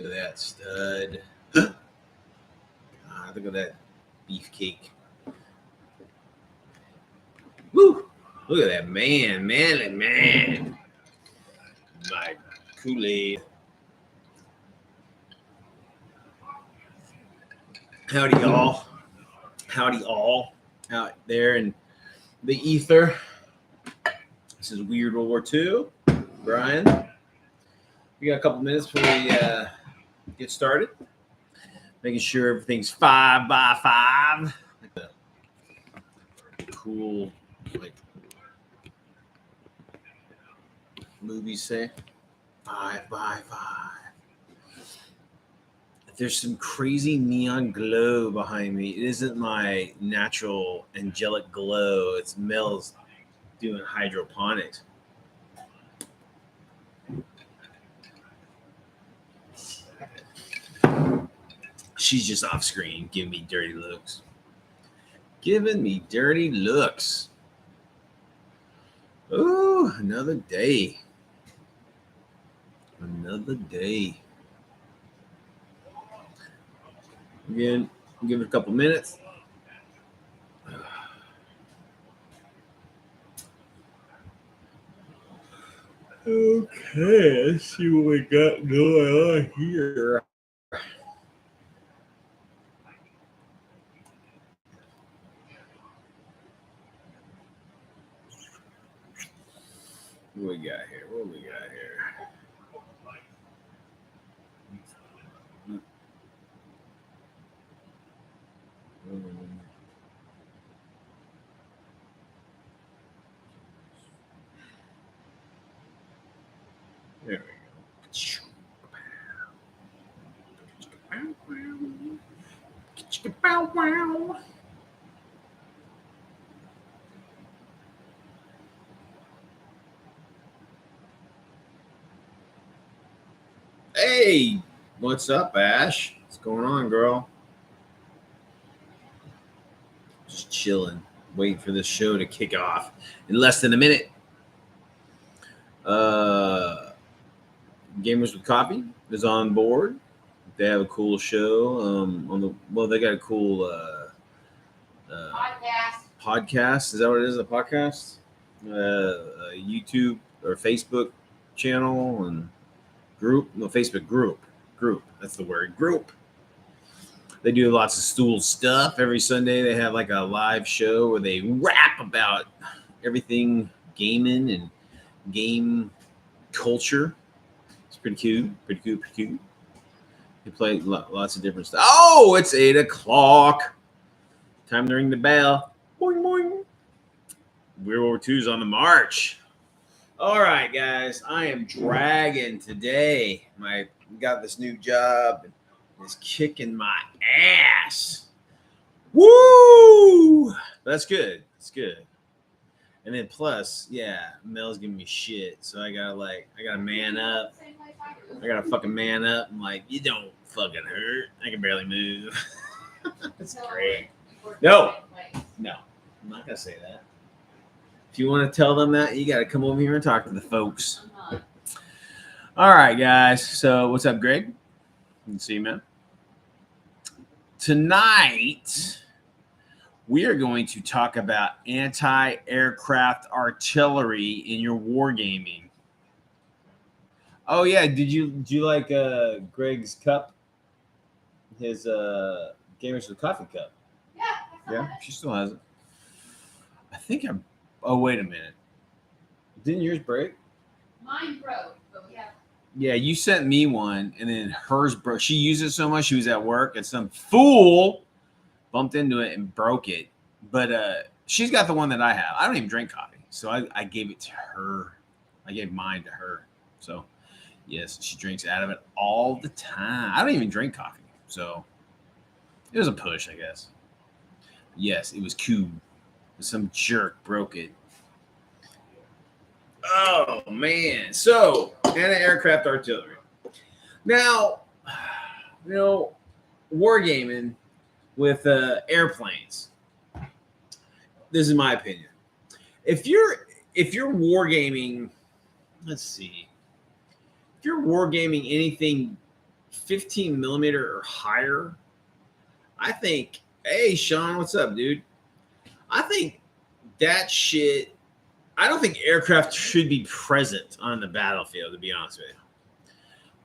Look at that stud. God, look at that beefcake. Woo! Look at that man, manly man. My Kool-Aid. Howdy, y'all. Howdy, all out there in the ether. This is Weird World War II. Brian, we got a couple minutes before we get started. Making sure everything's 5 by 5. Like the cool, like movies say, 5 by 5. There's some crazy neon glow behind me. It isn't my natural angelic glow. It's Mel's doing hydroponics. She's just off screen giving me dirty looks. Giving me dirty looks. Oh, another day. Another day. Again, give it a couple minutes. Okay, let's see what we got going on here. What we got here? What we got here? There we go. Hey, what's up, Ash? What's going on, girl? Just chilling, waiting for this show to kick off in less than a minute. Gamers with Coffee is on board. They have a cool show they got a cool podcast. Is that what it is? A podcast? A YouTube or Facebook channel and group? No, Facebook group. That's the word. Group. They do lots of stool stuff. Every Sunday they have like a live show where they rap about everything gaming and game culture. It's pretty cute. They play lots of different stuff. Oh, it's 8 o'clock. Time to ring the bell. Boing, boing. Weird War II's on the march. All right, guys. I am dragging today. I got this new job. And it's kicking my ass. Woo! That's good. It's good. And then plus, yeah, Mel's giving me shit. So I gotta man up. I gotta fucking man up. I'm like, you don't fucking hurt. I can barely move. That's great. No, I'm not gonna say that. If you want to tell them that, you gotta come over here and talk to the folks. All right, guys. So what's up, Greg? You can see, man. Tonight, we are going to talk about anti-aircraft artillery in your wargaming. Oh yeah, did you like Greg's cup? His Gamers with Coffee cup. Yeah, she still has it. I think I'm. Oh wait a minute. Didn't yours break? Mine broke, but we have. Yeah, you sent me one, and then hers broke. She used it so much. She was at work, and some fool bumped into it and broke it. But she's got the one that I have. I don't even drink coffee, so I gave it to her. I gave mine to her. So, yes, she drinks out of it all the time. I don't even drink coffee, so it was a push, I guess. Yes, it was cool. Some jerk broke it. Oh, man. So, anti-aircraft artillery. Now, wargaming with airplanes. This is my opinion. If you're wargaming, let's see. If you're wargaming anything 15 millimeter or higher, I think, hey, Sean, what's up, dude? I think that shit, I don't think aircraft should be present on the battlefield, to be honest with you.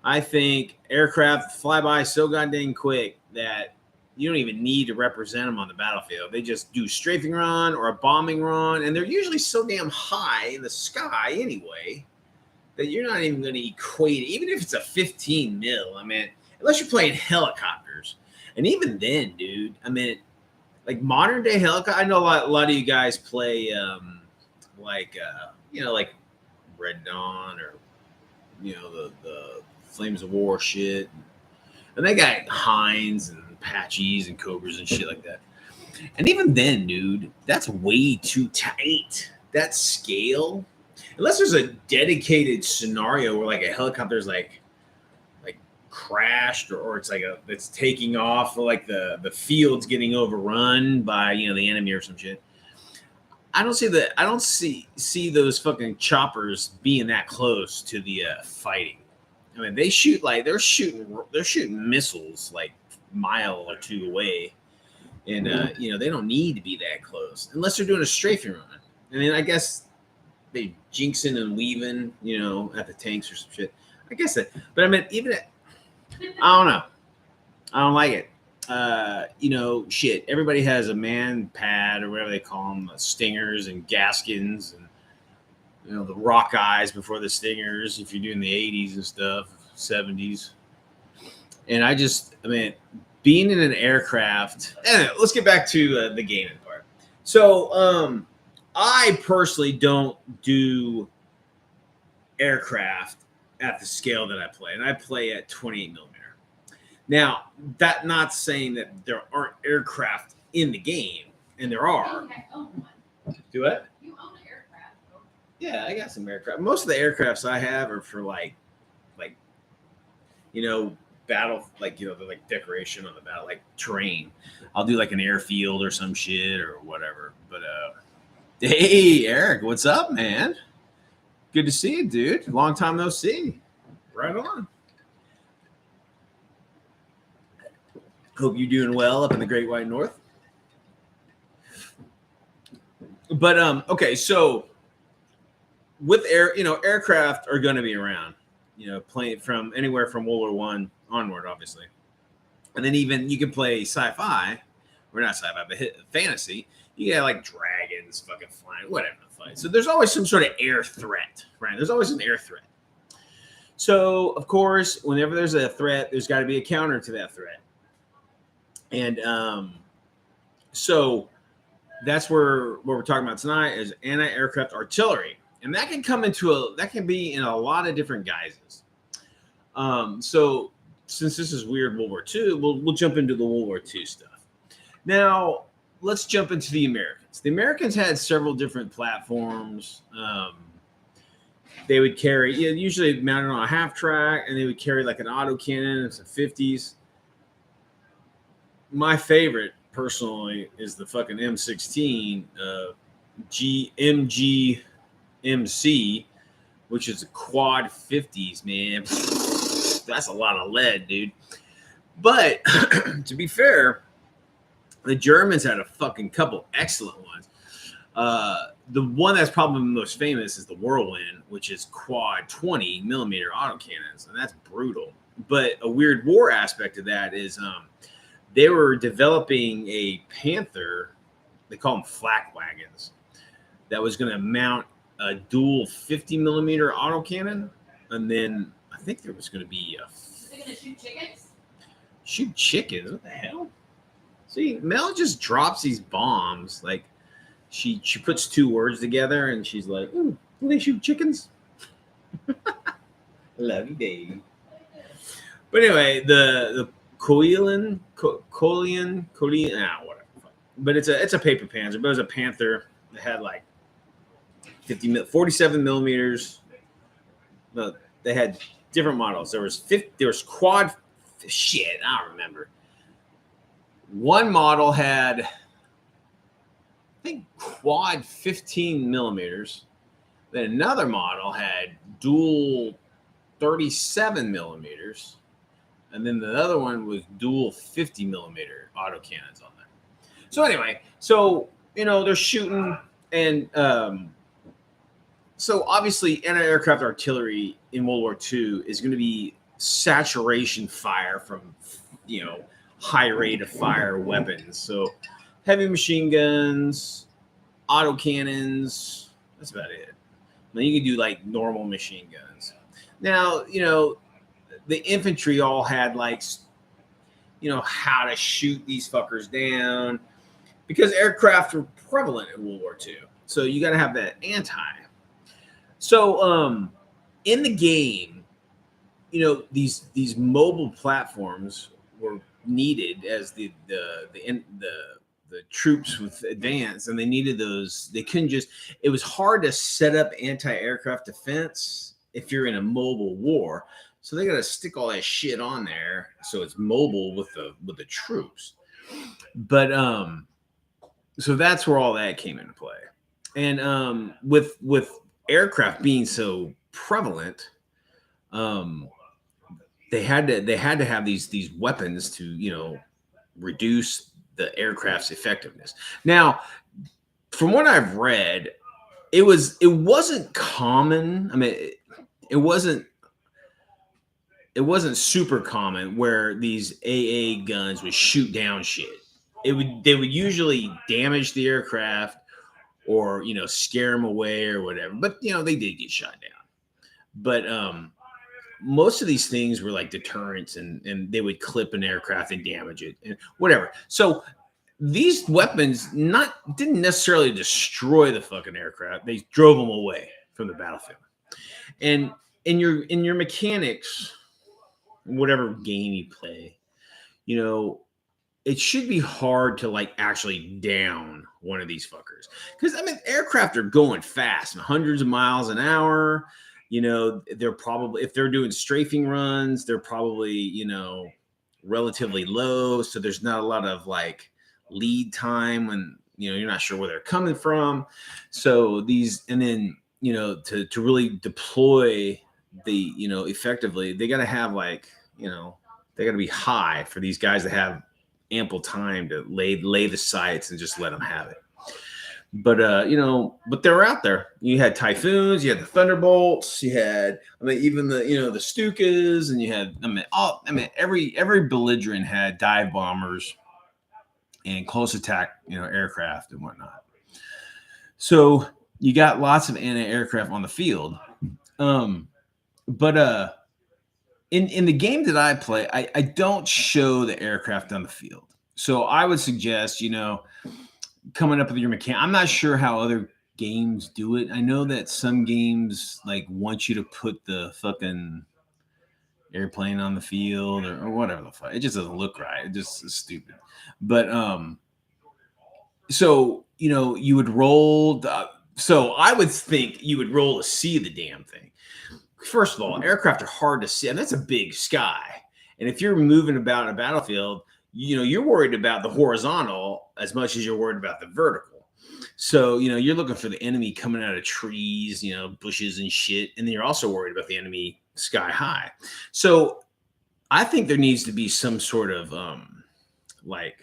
I think aircraft fly by so goddamn quick that you don't even need to represent them on the battlefield. They just do strafing run or a bombing run, and they're usually so damn high in the sky anyway that you're not even going to equate it, even if it's a 15 mil. I mean, unless you're playing helicopters. And even then, dude, I mean, like modern day helicopter, I know a lot of you guys play like Red Dawn or, the Flames of War shit. And they got Heinz and Apaches and Cobras and shit like that. And even then, dude, that's way too tight. That scale, unless there's a dedicated scenario where like a helicopter is like crashed or it's taking off, or like the field's getting overrun by the enemy or some shit. I don't see those fucking choppers being that close to the fighting. I mean, they're shooting missiles like a mile or two away, and they don't need to be that close unless they're doing a strafing run. I mean, I guess they jinxing and weaving, at the tanks or some shit. I guess that, but I mean, even I don't know. I don't like it. Shit. Everybody has a man pad or whatever they call them, stingers and gaskins and the rock eyes before the stingers. If you're doing the 80s and stuff, 70s, and being in an aircraft. Anyway, let's get back to the gaming part. So, I personally don't do aircraft at the scale that I play, and I play at 28 millimeter. Now, that not saying that there aren't aircraft in the game, and there are. I own one. Do what? You own an aircraft. Yeah, I got some aircraft. Most of the aircrafts I have are for battle, they're like decoration on the battle, like terrain. I'll do like an airfield or some shit or whatever. But hey, Eric, what's up, man? Good to see you, dude. Long time no see. Right on. Hope you're doing well up in the Great White North. But okay, so with aircraft are going to be around, playing from anywhere from World War I onward, obviously, and then even you can play sci-fi, or not sci-fi, but fantasy. You get like dragons, fucking flying, whatever the fight. So there's always some sort of air threat, right? There's always an air threat. So of course, whenever there's a threat, there's got to be a counter to that threat, and so that's where what we're talking about tonight is anti-aircraft artillery, and that can be in a lot of different guises. So since this is weird World War II, we'll jump into the World War II stuff. Now let's jump into the Americans. The Americans had several different platforms. They would carry, usually mounted on a half track, and they would carry like an autocannon and some 50s. My favorite, personally, is the fucking M16 MGMC, which is a quad 50s, man. That's a lot of lead, dude. But to be fair, the Germans had a fucking couple excellent ones. The one that's probably the most famous is the Whirlwind, which is quad 20 millimeter autocannons, and that's brutal. But a weird war aspect of that is they were developing a Panther, they call them flak wagons, that was going to mount a dual 50 millimeter autocannon, and then I think there was going to be Is it going to shoot chickens? Shoot chickens? What the hell? See, Mel just drops these bombs like she puts two words together and she's like, "Ooh, will they shoot chickens?" Love you, baby. But anyway, the whatever. But it's a paper Panzer. But it was a Panther that had like 47 millimeters. No, they had different models. There was quad. Shit, I don't remember. One model had, I think, quad 15 millimeters. Then another model had dual 37 millimeters. and then the other one was dual 50 millimeter autocannons on there. So anyway, so they're shooting, and so obviously anti-aircraft artillery in World War II is going to be saturation fire from high rate of fire weapons. So heavy machine guns, autocannons, that's about it. Then you can do like normal machine guns. Now, the infantry all had like, how to shoot these fuckers down, because aircraft were prevalent in World War II. So you got to have that anti. So in the game, these mobile platforms were needed as the troops with advance, and they needed those. They couldn't just. It was hard to set up anti-aircraft defense if you're in a mobile war. So they got to stick all that shit on there so it's mobile with the troops. But so that's where all that came into play. And with aircraft being so prevalent, they had to have these weapons to reduce the aircraft's effectiveness. Now, from what I've read, it wasn't common. I mean, it wasn't super common where these AA guns would shoot down shit. They would usually damage the aircraft or scare them away or whatever. But they did get shot down. But most of these things were like deterrents, and they would clip an aircraft and damage it and whatever. So these weapons didn't necessarily destroy the fucking aircraft. They drove them away from the battlefield. And in your mechanics, whatever game you play, it should be hard to like actually down one of these fuckers. Because aircraft are going fast, hundreds of miles an hour. They're probably, if they're doing strafing runs, they're probably, relatively low. So there's not a lot of like lead time when, you're not sure where they're coming from. So these, and then, to really deploy the, effectively, they got to have like, they got to be high for these guys to have ample time to lay the sights and just let them have it. But but they're out there. You had Typhoons, you had the Thunderbolts, you had even the the Stukas, and you had every belligerent had dive bombers and close attack aircraft and whatnot. So you got lots of anti-aircraft on the field. But in the game that I play, I don't show the aircraft on the field. So I would suggest, coming up with your mechanic. I'm not sure how other games do it. I know that some games like want you to put the fucking airplane on the field or whatever the fuck. It just doesn't look right. It just is stupid. But so you would roll. So I would think you would roll to see the damn thing. First of all, aircraft are hard to see, and that's a big sky. And if you're moving about in a battlefield, you're worried about the horizontal as much as you're worried about the vertical. So, you're looking for the enemy coming out of trees, bushes and shit. And then you're also worried about the enemy sky high. So I think there needs to be some sort of like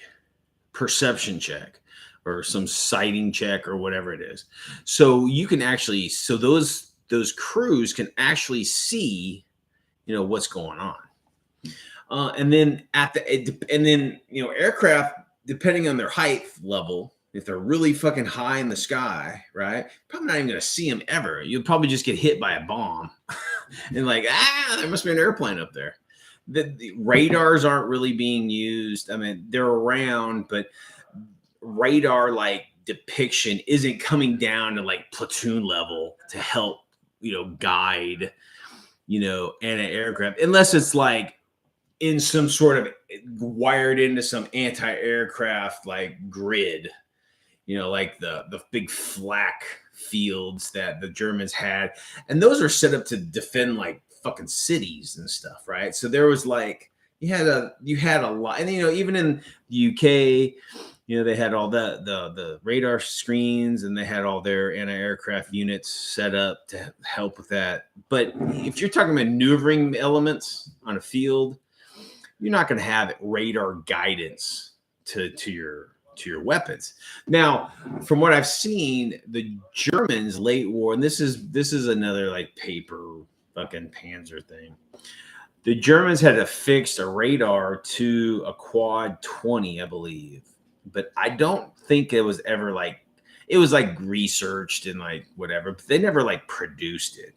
perception check or some sighting check or whatever it is. So you can actually, those crews can actually see, what's going on. And then aircraft, depending on their height level, if they're really fucking high in the sky, right? Probably not even going to see them ever. You'll probably just get hit by a bomb and like, there must be an airplane up there. The radars aren't really being used. They're around, but radar like depiction isn't coming down to like platoon level to help, guide, anti-aircraft, unless it's like in some sort of wired into some anti-aircraft like grid, like the big flak fields that the Germans had. And those are set up to defend like fucking cities and stuff, right? So there was like, you had a lot. And, even in the UK, they had all the radar screens, and they had all their anti-aircraft units set up to help with that. But if you're talking about maneuvering elements on a field, you're not going to have radar guidance to your weapons. Now, from what I've seen, the Germans late war, and this is another like paper fucking Panzer thing. The Germans had affixed a radar to a quad 20, I believe, but I don't think it was ever like, it was like researched and like whatever, but they never like produced it.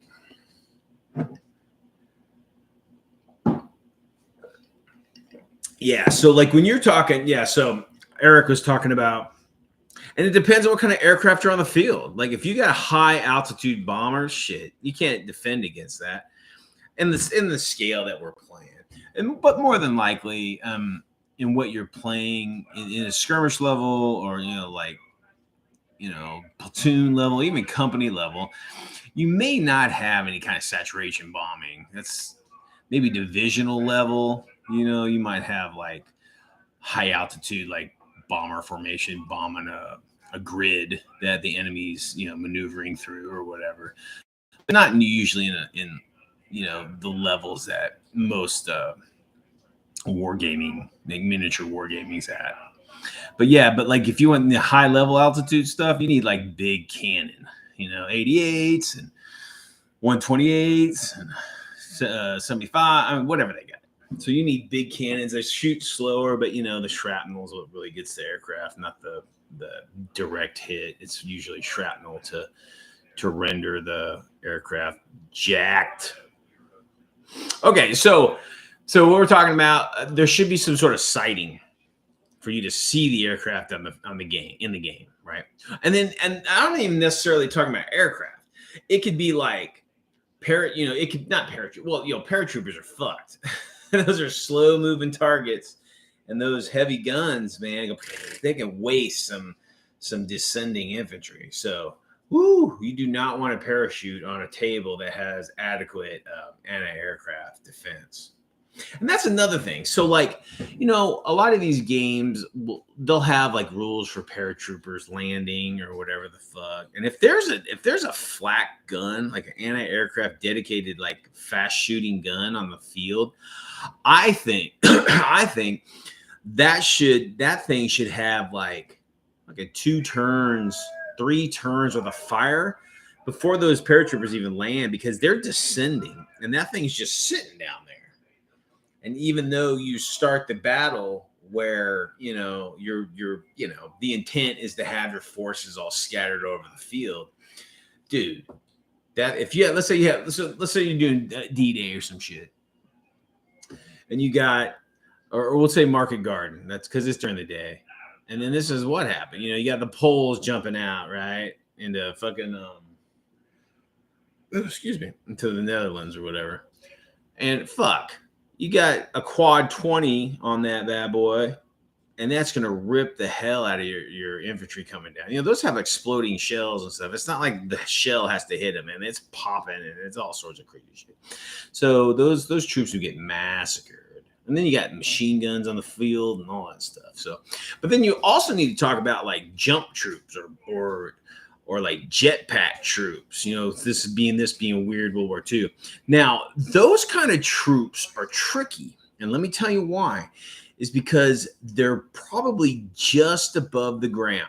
Yeah, so like when you're talking, so Eric was talking about, and it depends on what kind of aircraft you're on the field. Like if you got high altitude bombers, shit, you can't defend against that. In the scale that we're playing, but more than likely, in what you're playing in a skirmish level, or platoon level, even company level, you may not have any kind of saturation bombing. That's maybe divisional level. You might have like high altitude, like bomber formation, bombing a grid that the enemy's maneuvering through or whatever. But not usually in the levels that most wargaming, like miniature wargaming's at. But like if you want the high level altitude stuff, you need like big cannon, 88s and 128s and 75, I mean, whatever they got. So you need big cannons. They shoot slower, but the shrapnel is what really gets the aircraft, not the direct hit. It's usually shrapnel to render the aircraft jacked. Okay, so what we're talking about, there should be some sort of sighting for you to see the aircraft in the game, right? And I don't even necessarily talking about aircraft. It could be like it could not paratroop. Well, paratroopers are fucked. Those are slow moving targets, and those heavy guns, man, they can waste some descending infantry. So, you do not want to parachute on a table that has adequate anti-aircraft defense. And that's another thing. So, like, a lot of these games, they'll have like rules for paratroopers landing or whatever the fuck. And if there's a flak gun, like an anti-aircraft dedicated, like fast shooting gun on the field, I think that thing should have like a 2 turns, 3 turns with a fire before those paratroopers even land, because they're descending and that thing's just sitting down there. And even though you start the battle where you're the intent is to have your forces all scattered over the field, dude, that if you let's say you're doing D-Day or some shit, and you got, or we'll say Market Garden, that's because it's during the day, and then this is what happened. You got the Poles jumping out right into fucking into the Netherlands or whatever, and fuck. You got a quad 20 on that bad boy, and that's going to rip the hell out of your infantry coming down. Those have exploding shells and stuff. It's not like the shell has to hit them, and it's popping, and it's all sorts of crazy shit. So those troops would get massacred. And then you got machine guns on the field and all that stuff. So, but then you also need to talk about like jump troops or like jetpack troops, this being weird World War II. Now, those kind of troops are tricky. And let me tell you why, is because they're probably just above the ground.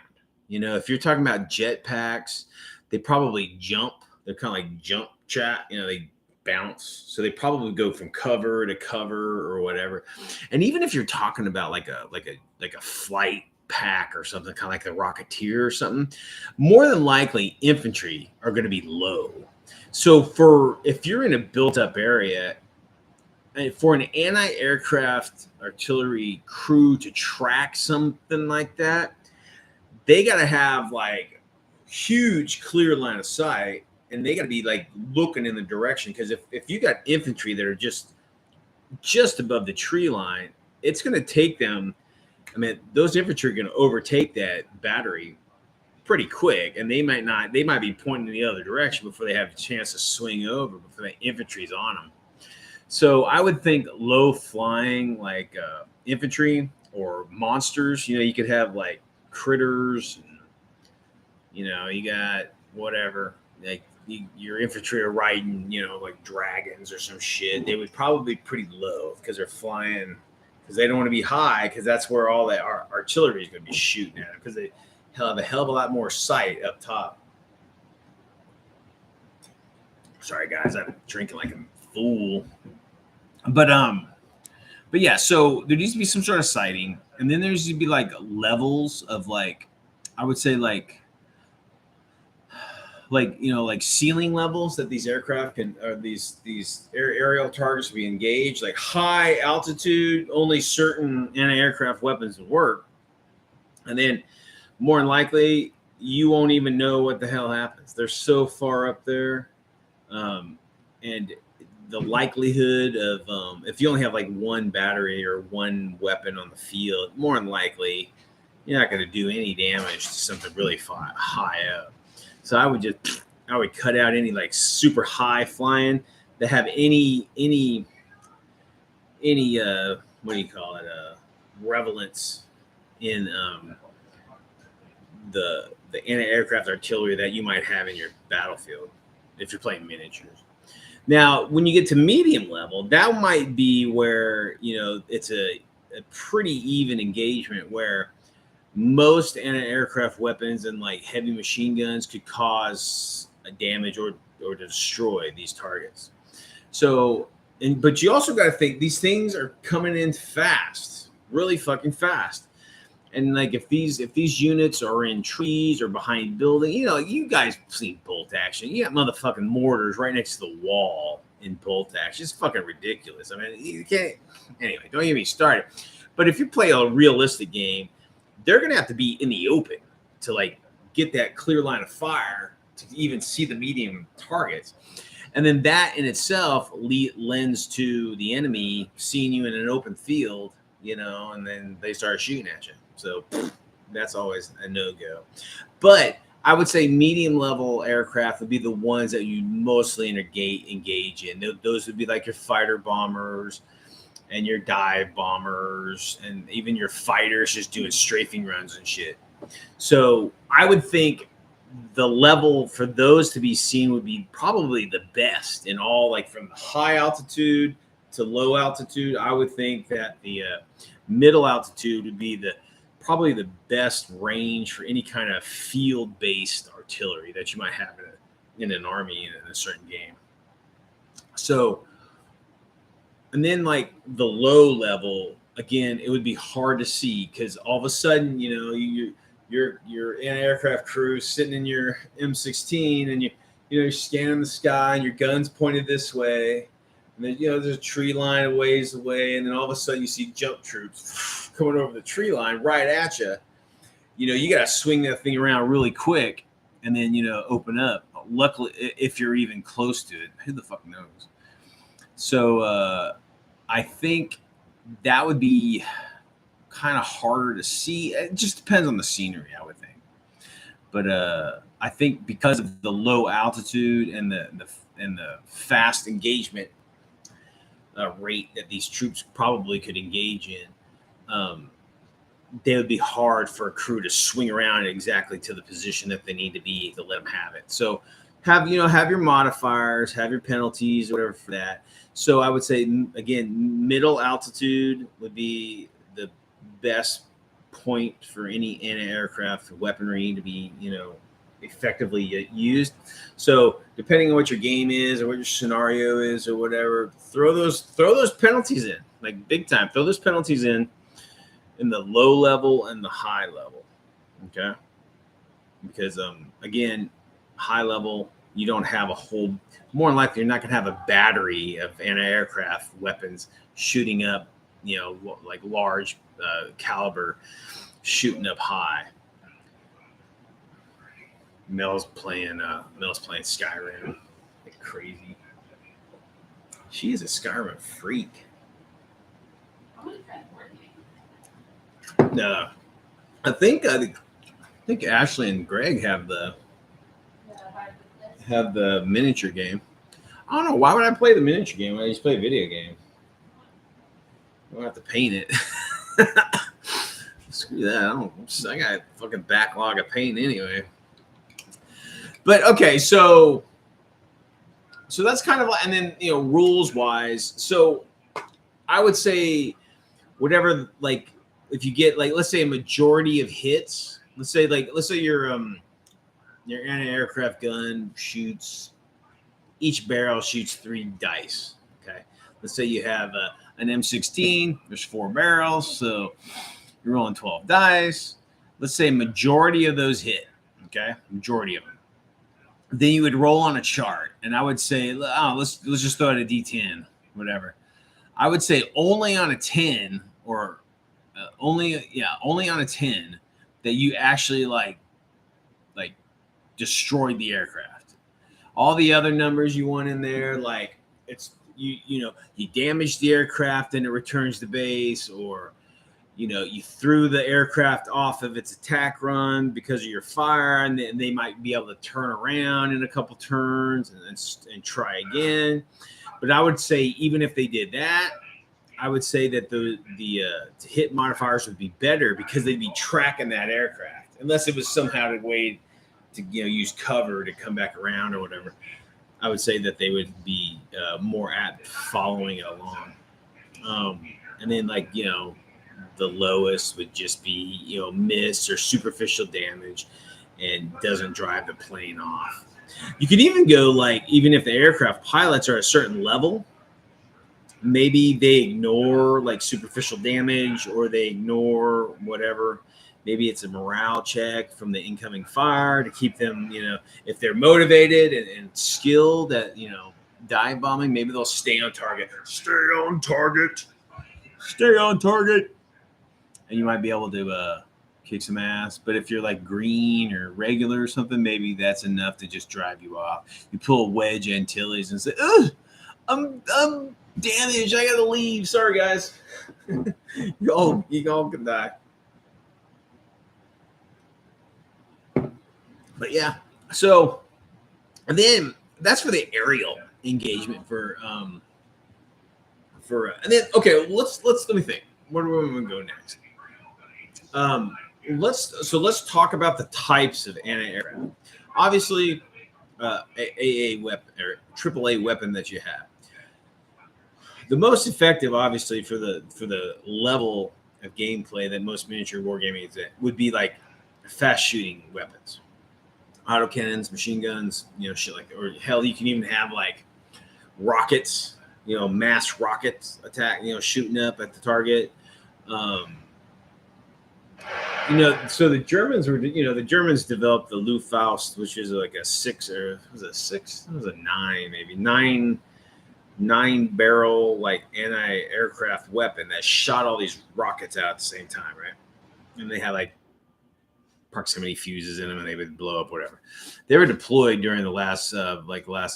If you're talking about jetpacks, they probably jump. They're kind of like jump chat, they bounce. So they probably go from cover to cover or whatever. And even if you're talking about like a flight pack or something, kind of like a Rocketeer or something, more than likely infantry are going to be low. So if you're in a built up area, and for an anti-aircraft artillery crew to track something like that, they got to have like huge clear line of sight, and they got to be like looking in the direction, because if you got infantry that are just above the tree line, it's going to take them. I mean, those infantry are going to overtake that battery pretty quick, and they might be pointing in the other direction before they have a chance to swing over, before the infantry's on them. So I would think low flying, like infantry or monsters. You could have like critters, and, you got whatever, like your infantry are riding, like dragons or some shit. They would probably be pretty low because they're flying because they don't want to be high, because that's where all that artillery is going to be shooting at them, because they have a hell of a lot more sight up top. Sorry guys, I'm drinking like a fool. But yeah, so there needs to be some sort of sighting, and then there's to be like levels of like, I would say like like ceiling levels that these aircraft can, or these aerial targets be engaged. Like high altitude, only certain anti-aircraft weapons will work, and then more than likely you won't even know what the hell happens. They're so far up there, and the likelihood of if you only have like one battery or one weapon on the field, more than likely you're not going to do any damage to something really high up. So I would cut out any like super high flying that have any what do you call it, relevance in the anti-aircraft artillery that you might have in your battlefield if you're playing miniatures. Now, when you get to medium level, that might be where, you know, it's a pretty even engagement where most anti-aircraft weapons and like heavy machine guns could cause a damage or destroy these targets. So, but you also got to think these things are coming in fast, really fucking fast. And like if these units are in trees or behind building, you know, you guys seen bolt action. You got motherfucking mortars right next to the wall in bolt action. It's fucking ridiculous. I mean, you can't. Anyway, don't get me started. But if you play a realistic game, they're gonna have to be in the open to like get that clear line of fire to even see the medium targets. And then that in itself lends to the enemy seeing you in an open field, you know, and then they start shooting at you. So that's always a no-go. But I would say medium level aircraft would be the ones that you mostly engage in. Those would be like your fighter bombers and your dive bombers and even your fighters just doing strafing runs and shit. So I would think the level for those to be seen would be probably the best in all, like from high altitude to low altitude. I would think that the middle altitude would be probably the best range for any kind of field-based artillery that you might have in an army in a certain game. So, and then like the low level, again, it would be hard to see because all of a sudden, you know, you're in an aircraft crew sitting in your M16 and you're scanning the sky and your gun's pointed this way. And then, you know, there's a tree line a ways away, and then all of a sudden you see jump troops coming over the tree line right at you. You know, you got to swing that thing around really quick and then, you know, open up. Luckily, if you're even close to it, who the fuck knows? So I think that would be kind of harder to see. It just depends on the scenery, I would think. But I think because of the low altitude and the fast engagement rate that these troops probably could engage in, they would be hard for a crew to swing around exactly to the position that they need to be to let them have it. So have your modifiers, have your penalties, whatever for that. So I would say, again, middle altitude would be the best point for any anti-aircraft weaponry to be, you know, effectively used. So depending on what your game is or what your scenario is or whatever, throw those penalties in, like big time. Throw those penalties in the low level and the high level. Okay. Because again, high level, you don't have a whole, more than likely you're not going to have a battery of anti-aircraft weapons shooting up, you know, like large caliber shooting up high. Mel's playing Skyrim like crazy. She is a Skyrim freak. No, I think Ashley and Greg have the miniature game. I don't know, why would I play the miniature game when I just play a video game? I don't have to paint it. Screw that. I got a fucking backlog of paint anyway. But okay, so that's kind of like, and then, you know, rules wise. So I would say whatever, like if you get like, let's say a majority of hits, let's say your anti-aircraft gun shoots, each barrel shoots 3 dice. Okay. Let's say you have an M16, there's 4 barrels, so you're rolling 12 dice. Let's say majority of those hit. Okay. Majority of them. Then you would roll on a chart, and I would say, oh, let's just throw it a D10, whatever. I would say only on a 10 or only on a 10 that you actually like destroyed the aircraft. All the other numbers you want in there, like it's you damage the aircraft and it returns to base, or you threw the aircraft off of its attack run because of your fire, and they might be able to turn around in a couple turns and try again. But I would say even if they did that, I would say that the hit modifiers would be better because they'd be tracking that aircraft, unless it was somehow a way to use cover to come back around or whatever. I would say that they would be more apt following it along. And then the lowest would just be miss or superficial damage and doesn't drive the plane off. You could even go even if the aircraft pilots are a certain level, maybe they ignore superficial damage, or they ignore whatever. Maybe it's a morale check from the incoming fire to keep them, if they're motivated and skilled at, dive bombing, maybe they'll stay on target. Stay on target. Stay on target. And you might be able to kick some ass. But if you're green or regular or something, maybe that's enough to just drive you off. You pull a wedge Antilles and say, ugh, I'm damaged. I got to leave. Sorry, guys. you all can die. But yeah, so and then that's for the aerial engagement and then let me think. Where do we want to go next? Let's talk about the types of anti-aircraft. Obviously, AA weapon or AAA weapon that you have. The most effective, obviously, for the level of gameplay that most miniature wargaming is at, would be fast shooting weapons. Autocannons, machine guns, shit or hell, you can even have rockets, mass rockets attack, shooting up at the target. So the Germans developed the Luftwaffe, which is a 6 or was it a 6? It was a 9, maybe 9 barrel anti-aircraft weapon that shot all these rockets out at the same time, right? And they had proximity fuses in them, and they would blow up whatever. They were deployed during the last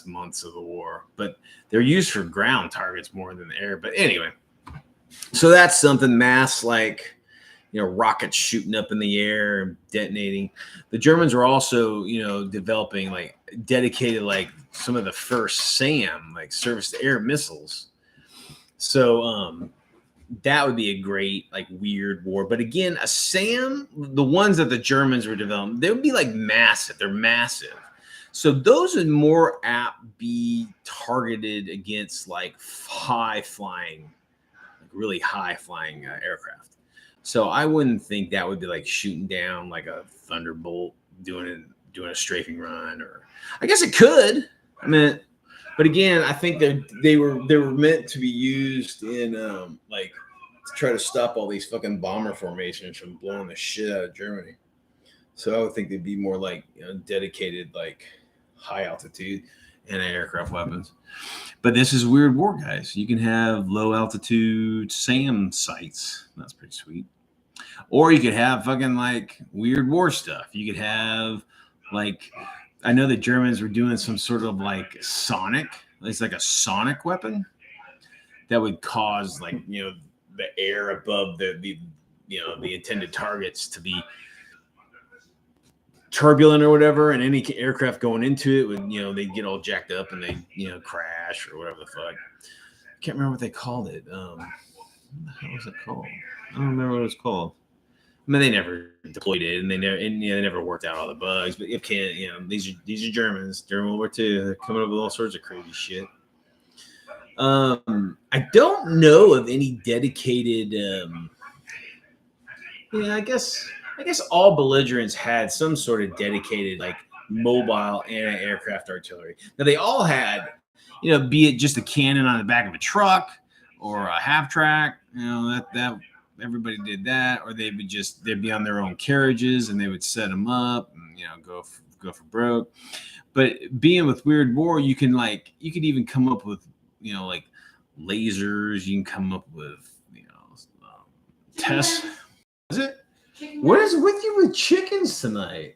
months of the war, but they're used for ground targets more than the air. But anyway, so that's something mass rockets shooting up in the air and detonating. The Germans were also developing dedicated some of the first SAM surface to air missiles. So that would be a great weird war. But again, a SAM, the ones that the Germans were developing, they would be massive. They're massive. So those would more apt be targeted against high flying, really high flying aircraft. So I wouldn't think that would be shooting down a Thunderbolt doing a strafing run, or I guess it could. I mean, but again, I think they were meant to be used in to try to stop all these fucking bomber formations from blowing the shit out of Germany. So I would think they'd be more dedicated high altitude anti-aircraft weapons. But this is weird war, guys. You can have low altitude SAM sites. That's pretty sweet. Or you could have fucking weird war stuff. You could have I know the Germans were doing some sort of sonic. It's a sonic weapon that would cause the air above the intended targets to be turbulent or whatever, and any aircraft going into it would they get all jacked up and they crash or whatever the fuck. I can't remember what they called it. What the hell was it called? I don't remember what it was called. I mean, they never deployed it, and they never worked out all the bugs. But it can't, these are Germans during World War II. They're coming up with all sorts of crazy shit. I don't know of any dedicated. Yeah, I guess all belligerents had some sort of dedicated like mobile anti-aircraft artillery. Now they all had, be it just a cannon on the back of a truck or a half track. That everybody did that, or they'd be on their own carriages and they would set them up and go for broke. But being with Weird War, you could even come up with like lasers. You can come up with tests. Is it? What is with you with chickens tonight?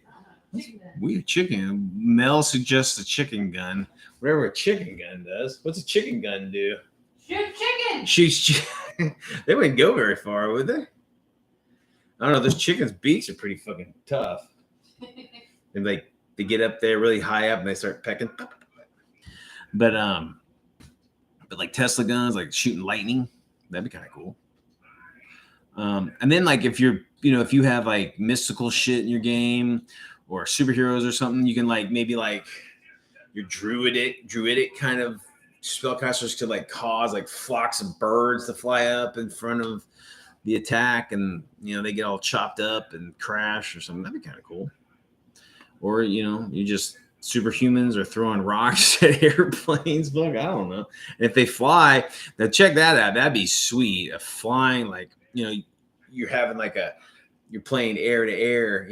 We chicken. Mel suggests a chicken gun. Whatever a chicken gun does. What's a chicken gun do? Shoot chicken. Shoots. They wouldn't go very far, would they? I don't know. Those chickens' beaks are pretty fucking tough. And they get up there really high up and they start pecking. But like Tesla guns, like shooting lightning, that'd be kind of cool. And then like if you have like mystical shit in your game or superheroes or something, you can like maybe like your druidic kind of spellcasters could like cause like flocks of birds to fly up in front of the attack, and they get all chopped up and crash or something. That'd be kind of cool. Or you just superhumans are throwing rocks at airplanes. Look, I don't know. And if they fly, now check that out. That'd be sweet. A flying like you're having like you're playing air to air,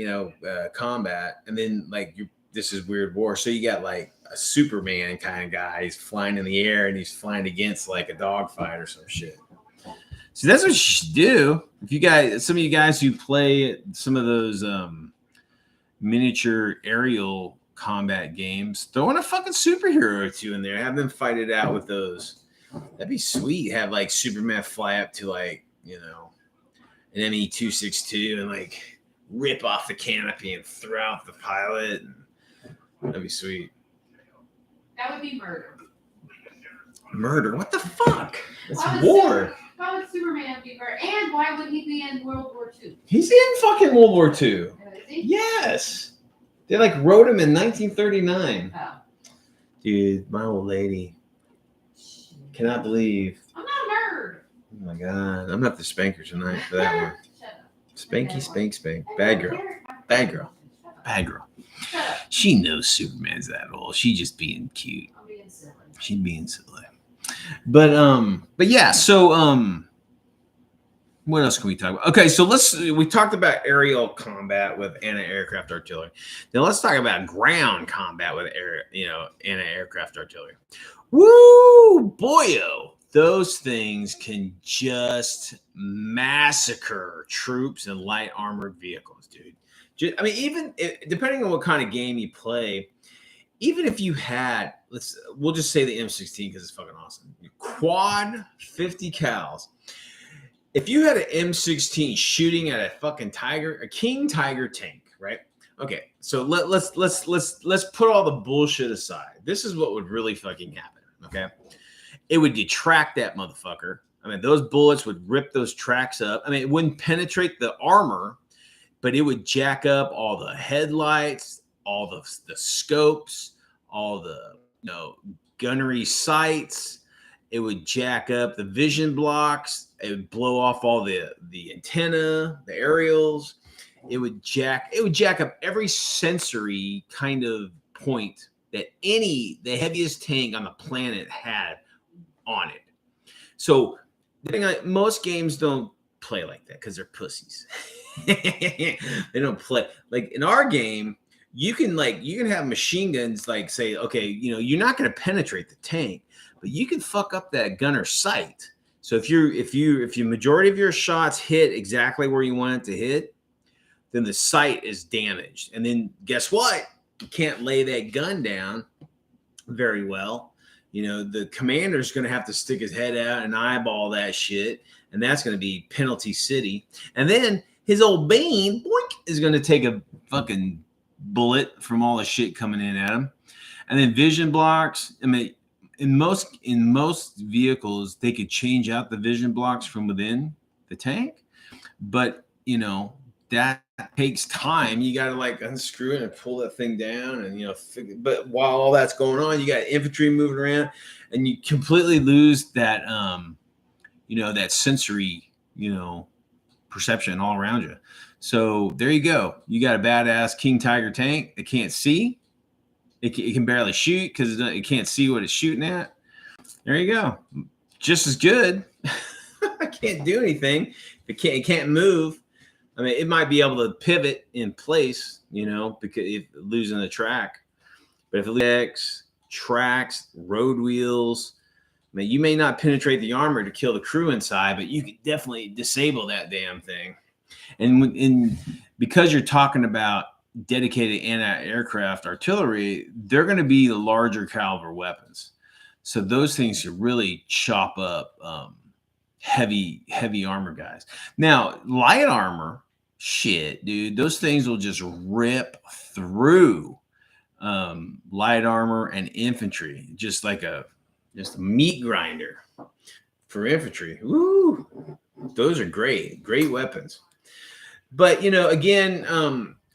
combat, and then like this is Weird War. So you got like a Superman kind of guy. He's flying in the air and he's flying against like a dogfight or some shit. So that's what you should do. Some of you guys who play some of those miniature aerial combat games, throw in a fucking superhero or two in there. Have them fight it out with those. That'd be sweet. Have like Superman fly up to like an ME-262 and like rip off the canopy and throw out the pilot. That'd be sweet. That would be murder. Murder? What the fuck? It's war. Why would Superman be murder? And why would he be in World War II? He's in fucking World War II. Is he? Yes. They like wrote him in 1939. Oh. Dude, my old lady. Cannot believe. I'm not a nerd. Oh my God. I'm gonna have to spank her tonight for that one. Shut up. Spanky, spank, spank. Bad girl. Bad girl. Bad girl. Shut up. She knows Superman's that old. She just being cute. I'm being silly. She's being silly. But yeah, so what else can we talk about? Okay, so we talked about aerial combat with anti-aircraft artillery. Now let's talk about ground combat with anti-aircraft artillery. Woo, boyo. Those things can just massacre troops and light armored vehicles, dude. Even depending on what kind of game you play, even if you had, we'll just say the M16 because it's fucking awesome. Quad 50 cals. If you had an M16 shooting at a fucking King Tiger tank, right? Okay, so let's put all the bullshit aside. This is what would really fucking happen. Okay, it would detract that motherfucker. I mean, those bullets would rip those tracks up. I mean, it wouldn't penetrate the armor, but it would jack up all the headlights, all the scopes, all the gunnery sights. It would jack up the vision blocks. It would blow off all the antenna, the aerials. It would jack up every sensory kind of point that the heaviest tank on the planet had on it. So most games don't play like that because they're pussies. They don't play like in our game. You can have machine guns like say, okay, you're not going to penetrate the tank, but you can fuck up that gunner's sight. So if your majority of your shots hit exactly where you want it to hit, then the sight is damaged. And then guess what? You can't lay that gun down very well. The commander's going to have to stick his head out and eyeball that shit. And that's going to be penalty city. And then his old Bane, boink, is going to take a fucking bullet from all the shit coming in at him. And then vision blocks. I mean, in most vehicles, they could change out the vision blocks from within the tank. But, that takes time. You got to like unscrew it and pull that thing down and, but while all that's going on, you got infantry moving around. and you completely lose that that sensory perception all around you. So there you go. You got a badass King Tiger tank. It can't see. It can barely shoot because it can't see what it's shooting at. There you go. Just as good. I can't do anything. It can't move. I mean, it might be able to pivot in place, because if losing the track. But if it loses tracks, road wheels, I mean, you may not penetrate the armor to kill the crew inside, but you could definitely disable that damn thing. And because you're talking about dedicated anti-aircraft artillery, they're going to be the larger caliber weapons. So those things can really chop up heavy armor guys. Now, light armor, shit, dude, those things will just rip through light armor and infantry, just a meat grinder for infantry. Woo! Those are great weapons. But again,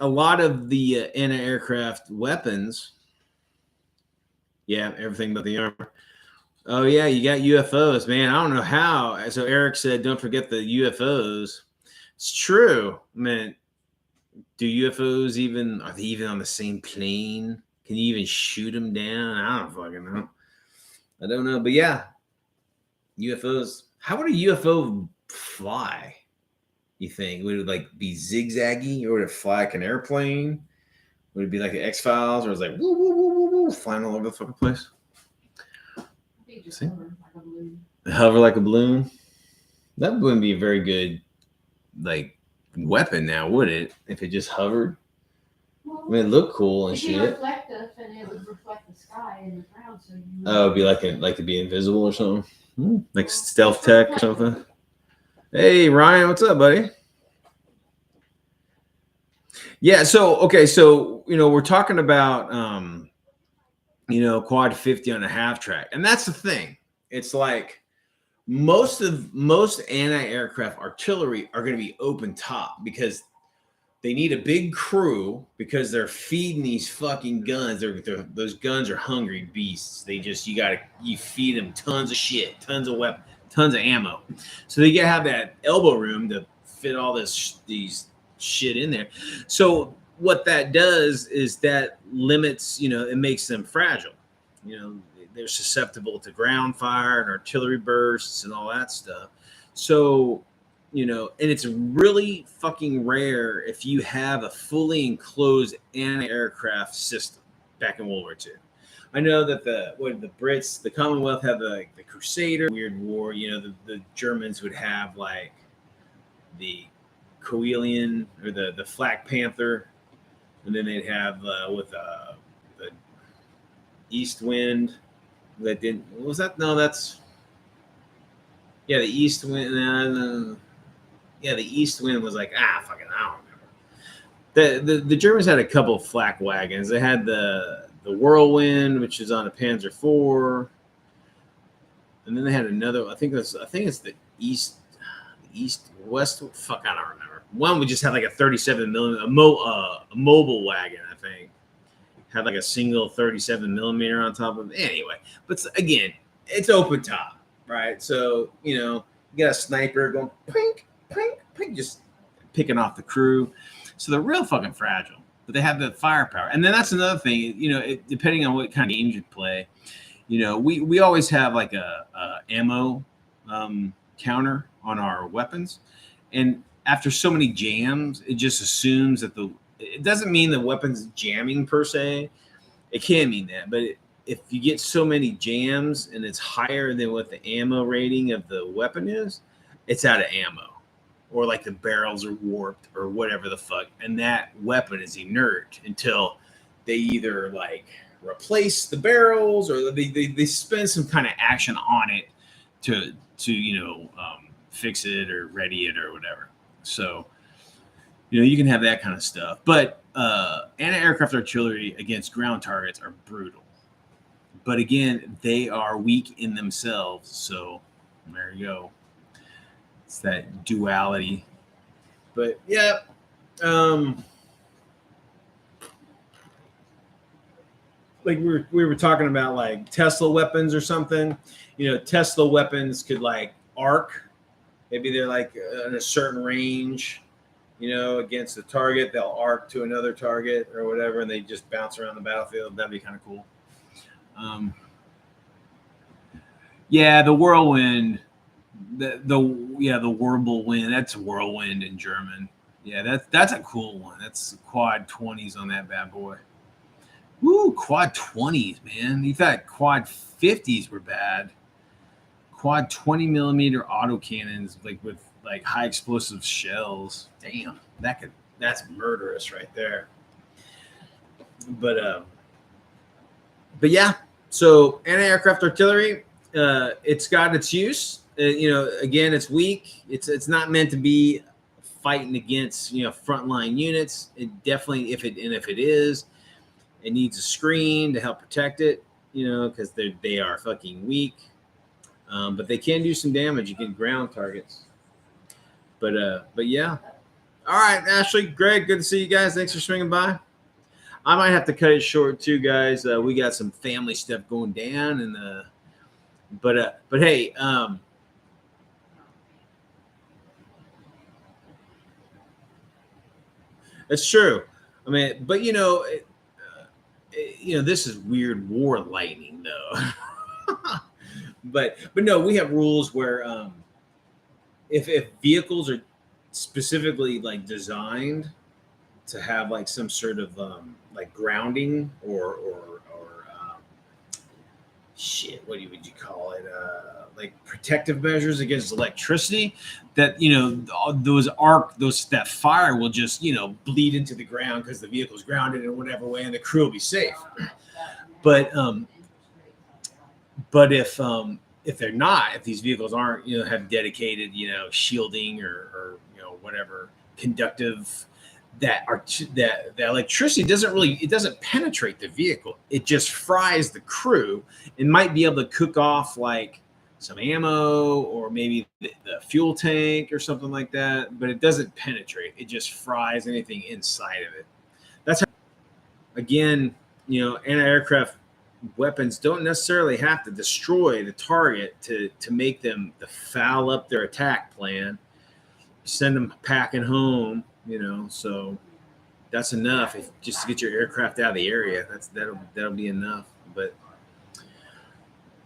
a lot of the anti-aircraft weapons, everything but the armor. Oh yeah, you got UFOs, man. I don't know how. So Eric said, don't forget the UFOs. It's true, man. Do UFOs are they even on the same plane? Can you even shoot them down? I don't fucking know. I don't know, but yeah, UFOs. How would a UFO fly? You think would it be zigzaggy, or would it fly like an airplane? Would it be like the X-Files, or was it woo woo woo woo woo flying all over the fucking place? Just hover like a balloon. Hover like a balloon. That wouldn't be a very good weapon now, would it? If it just hovered. Well, I mean, it looked cool and it shit. Reflective, and it would reflect the sky and the ground, so you. It'd be like to be invisible or something, like stealth tech or something. Hey Ryan, what's up, buddy? Yeah. So okay. So we're talking about quad 50 on a half track, and that's the thing. It's like most anti-aircraft artillery are going to be open top because they need a big crew because they're feeding these fucking guns. Those guns are hungry beasts. You feed them tons of shit, tons of weapons, tons of ammo. So they have that elbow room to fit all these shit in there. So what that does is that limits, it makes them fragile. They're susceptible to ground fire and artillery bursts and all that stuff. So and it's really fucking rare if you have a fully enclosed anti-aircraft system back in World War II. I know that the Brits, the Commonwealth had the Crusader, weird war. The Germans would have the Coelian or the Flak Panther, and then they'd have with the East Wind. That didn't. What was that? No, that's the East Wind. The East Wind was fucking, I don't remember. The Germans had a couple of flak wagons. They had the Whirlwind, which is on a Panzer IV, and then they had another. I think it's the West. Fuck, I don't remember. One would just have a 37 millimeter, a mobile wagon. I think had a single 37 millimeter on top of it. Anyway, but again, it's open top, right? So you got a sniper going pink. Pink, just picking off the crew. So they're real fucking fragile, but they have the firepower. And then that's another thing, depending on what kind of games you play, we always have a ammo counter on our weapons. And after so many jams, it just assumes that it doesn't mean the weapon's jamming per se. It can mean that, but if you get so many jams and it's higher than what the ammo rating of the weapon is, it's out of ammo. Or the barrels are warped or whatever the fuck, and that weapon is inert until they either replace the barrels or they spend some kind of action on it to fix it or ready it or whatever. So you can have that kind of stuff, but anti-aircraft artillery against ground targets are brutal. But again, they are weak in themselves, so there you go. It's that duality. But yeah. like we were talking about like Tesla weapons or something. You know, Tesla weapons could like arc. Maybe they're like in a certain range, you know, against the target. They'll arc to another target or whatever, and they just bounce around the battlefield. That'd be kind of cool. Yeah, the whirlwind. The whirlwind. That's whirlwind in German. Yeah, that's a cool one. That's quad 20s on that bad boy. Woo, quad 20s, man. You thought quad 50s were bad. Quad 20 millimeter autocannons, like with like high explosive shells. Damn, that's murderous right there. But yeah. So anti-aircraft artillery, it's got its use. You know, again, it's weak. It's not meant to be fighting against, you know, frontline units. It definitely, if it is, it needs a screen to help protect it, you know, because they are fucking weak. But they can do some damage. You get ground targets. But yeah. All right, Ashley, Greg, good to see you guys. Thanks for swinging by. I might have to cut it short too, guys. We got some family stuff going down, and but hey, that's true. I mean, but you know, this is weird war lightning though. but no, we have rules where if vehicles are specifically like designed to have like some sort of like grounding or shit, what would you call it? Like protective measures against electricity, that, you know, that fire will just, you know, bleed into the ground because the vehicle's grounded in whatever way, and the crew will be safe. But if they're not, if these vehicles aren't, you know, have dedicated, you know, shielding or you know, whatever conductive, that electricity doesn't penetrate the vehicle. It just fries the crew and might be able to cook off like some ammo or maybe the fuel tank or something like that, but it doesn't penetrate. It just fries anything inside of it. That's how, again, you know, anti-aircraft weapons don't necessarily have to destroy the target to make them to foul up their attack plan, send them packing home, you know. So that's enough just to get your aircraft out of the area. That'll be enough. But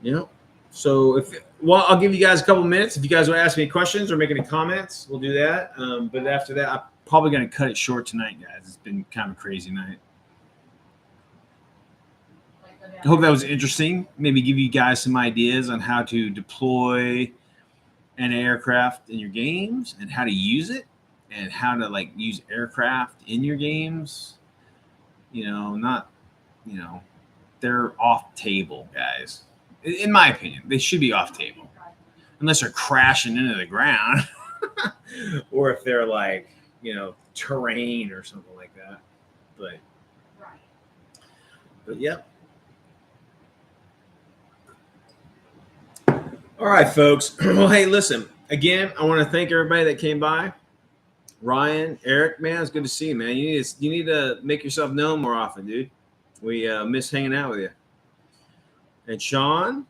you know, so I'll give you guys a couple minutes. If you guys want to ask me questions or make any comments, we'll do that. But after that, I'm probably going to cut it short tonight, guys. It's been kind of a crazy night. I hope that was interesting. Maybe give you guys some ideas on how to deploy an aircraft in your games and how to use it and how to like use aircraft in your games. You know, not, you know, they're off table, guys. In my opinion, they should be off table unless they're crashing into the ground or if they're like, you know, terrain or something like that. But yeah. All right, folks. Well, hey, listen, again, I want to thank everybody that came by. Ryan, Eric, man, it's good to see you, man. You need to make yourself known more often, dude. We miss hanging out with you. And Sean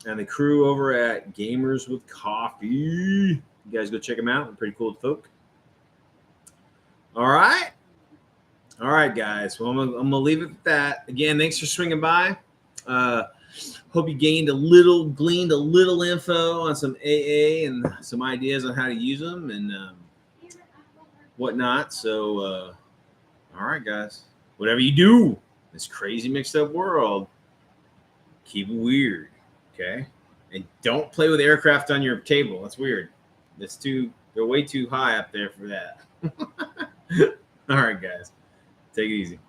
and the crew over at Gamers with Coffee. You guys go check them out. They're pretty cool folk. All right. All right, guys. Well, I'm gonna leave it at that. Again, thanks for swinging by. Hope you gleaned a little info on some AA and some ideas on how to use them and whatnot. So, all right, guys. Whatever you do, this crazy mixed up world, keep it weird, okay? And don't play with aircraft on your table. That's weird. They're way too high up there for that. All right, guys. Take it easy.